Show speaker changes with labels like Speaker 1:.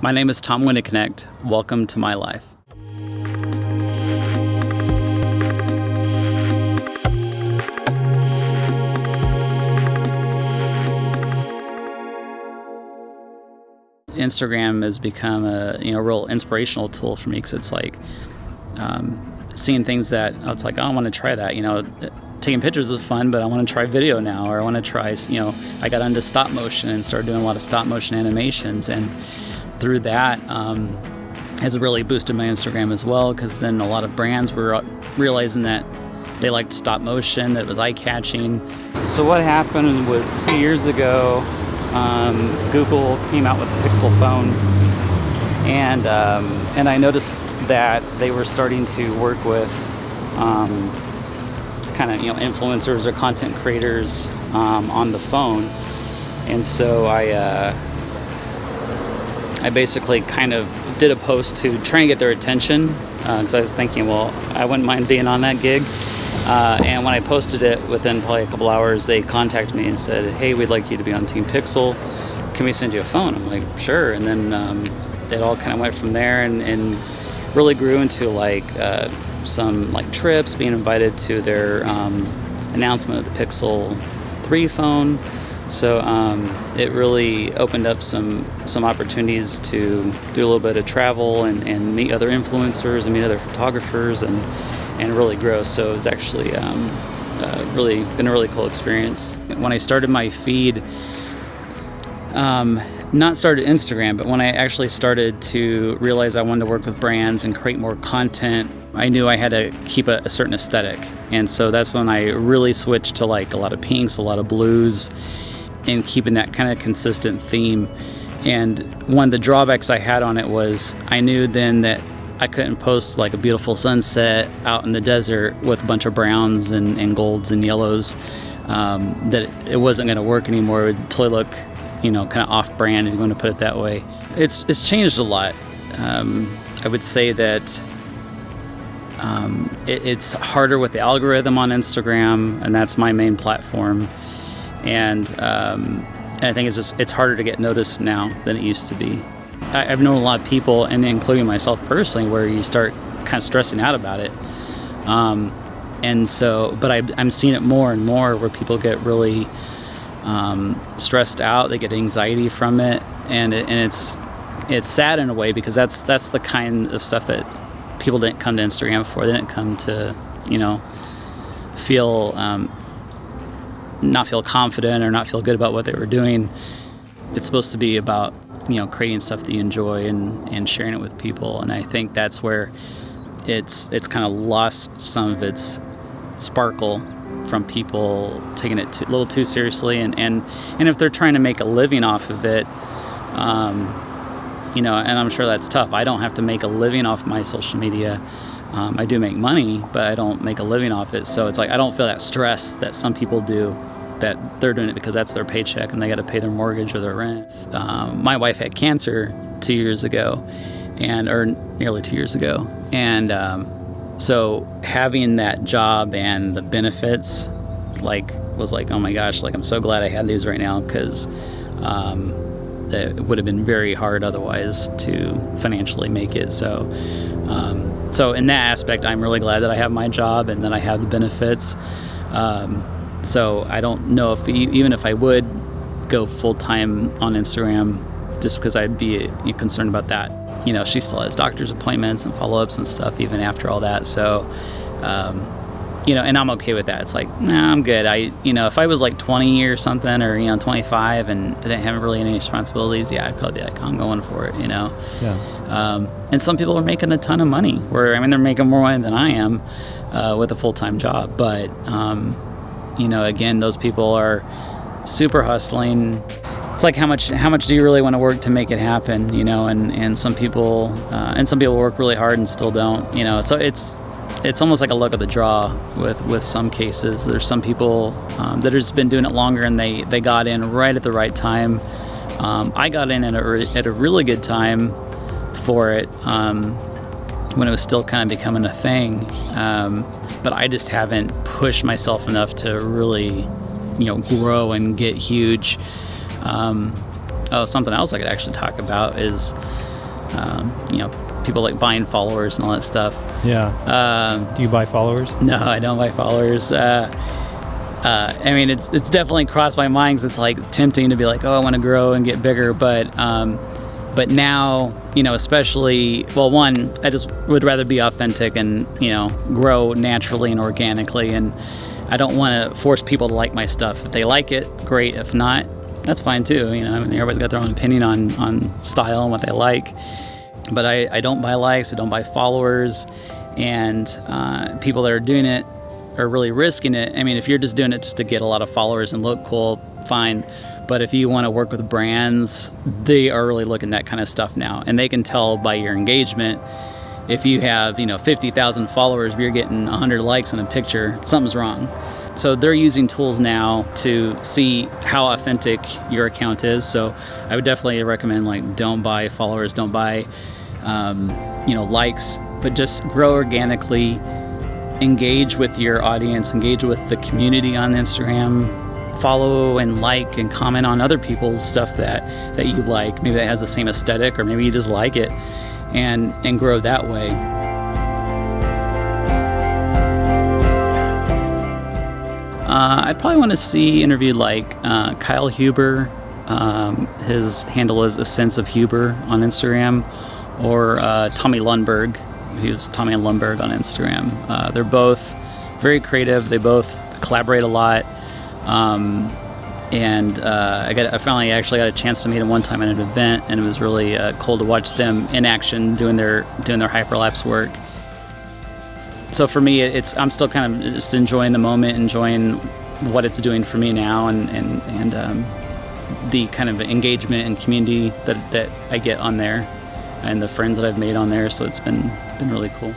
Speaker 1: My name is Tom Windeknecht. Welcome to my life. Instagram has become a real inspirational tool for me, because it's like seeing things that it's like, oh, I want to try that. Taking pictures was fun, but I want to try video now, or I want to try, I got into stop motion and started doing a lot of stop motion animations, and through that has really boosted my Instagram as well, because then a lot of brands were realizing that they liked stop motion, that it was eye-catching. So what happened was 2 years ago, Google came out with the Pixel phone, and I noticed that they were starting to work with kind of influencers or content creators on the phone, and so I basically kind of did a post to try and get their attention, because I was thinking, well, I wouldn't mind being on that gig. And when I posted it, within probably a couple hours, they contacted me and said, hey, we'd like you to be on Team Pixel. Can we send you a phone? I'm like, sure. And then it all kind of went from there, and really grew into some trips, being invited to their announcement of the Pixel 3 phone. So it really opened up some opportunities to do a little bit of travel and meet other influencers and meet other photographers and really grow. So it was actually really been a really cool experience. When I started my feed, not started Instagram, but when I actually started to realize I wanted to work with brands and create more content, I knew I had to keep a certain aesthetic. And so that's when I really switched to a lot of pinks, a lot of blues, and keeping that kind of consistent theme. And one of the drawbacks I had on it was I knew then that I couldn't post a beautiful sunset out in the desert with a bunch of browns and golds and yellows, that it wasn't going to work anymore. It would totally look kind of off-brand, if you want to put it that way. It's changed a lot. I would say that it's harder with the algorithm on Instagram, and that's my main platform. And I think it's harder to get noticed now than it used to be. I've known a lot of people, and including myself personally, where you start kind of stressing out about it. And so, but I'm seeing it more and more where people get really stressed out. They get anxiety from it, and it's sad in a way, because that's the kind of stuff that people didn't come to Instagram for. They didn't come to feel not feel confident or not feel good about what they were doing. It's supposed to be about creating stuff that you enjoy and sharing it with people, and I think that's where it's kind of lost some of its sparkle from people taking it a little too seriously, and if they're trying to make a living off of it, and I'm sure that's tough. I don't have to make a living off my social media. I do make money, but I don't make a living off it. So it's I don't feel that stress that some people do, that they're doing it because that's their paycheck and they got to pay their mortgage or their rent. My wife had cancer 2 years ago, or nearly 2 years ago, and so having that job and the benefits, was oh my gosh, I'm so glad I had these right now, because it would have been very hard otherwise to financially make it. So in that aspect, I'm really glad that I have my job and that I have the benefits. So I don't know if even if I would go full-time on Instagram, just because I'd be concerned about that. She still has doctor's appointments and follow-ups and stuff even after all that. So, and I'm okay with that. It's nah, I'm good. If I was 20 or something, or 25 and didn't have really any responsibilities, yeah, I'd probably be I'm going for it. Yeah. And some people are making a ton of money. They're making more money than I am with a full-time job. But again, those people are super hustling. It's how much do you really want to work to make it happen? And some people work really hard and still don't. So it's almost like a luck of the draw with some cases. There's some people that have just been doing it longer, and they got in right at the right time. I got in at a really good time for it, when it was still kind of becoming a thing. But I just haven't pushed myself enough to really, grow and get huge. Something else I could actually talk about is you know, people like buying followers and all that stuff.
Speaker 2: Yeah. Do you buy followers?
Speaker 1: No, I don't buy followers. I mean, it's definitely crossed my mind, 'cause it's like tempting to be like, oh, I want to grow and get bigger, but now, you know, especially, well, one, I just would rather be authentic and, you know, grow naturally and organically, and I don't want to force people to like my stuff. If they like it, great. If not, that's fine too. You know, I mean, everybody's got their own opinion on style and what they like, but I don't buy likes, I don't buy followers, and people that are doing it are really risking it. I mean, if you're just doing it just to get a lot of followers and look cool, fine. But if you want to work with brands, they are really looking at that kind of stuff now, and they can tell by your engagement. If you have, you know, 50,000 followers, but you're getting 100 likes on a picture, something's wrong. So they're using tools now to see how authentic your account is. So I would definitely recommend, like, don't buy followers, don't buy, you know, likes, but just grow organically. Engage with your audience, engage with the community on Instagram, follow and like and comment on other people's stuff that you like, maybe that has the same aesthetic, or maybe you just like it, and grow that way. I'd probably want to see interviewed like Kyle Huber. His handle is A Sense of Huber on Instagram, or Tommy Lundberg. He's Tommy and Lundberg on Instagram. They're both very creative. They both collaborate a lot. And I finally actually got a chance to meet them one time at an event, and it was really cool to watch them in action doing their hyperlapse work. So for me, I'm still kind of just enjoying the moment, enjoying what it's doing for me now, and the kind of engagement and community that I get on there, and the friends that I've made on there. So it's been really cool.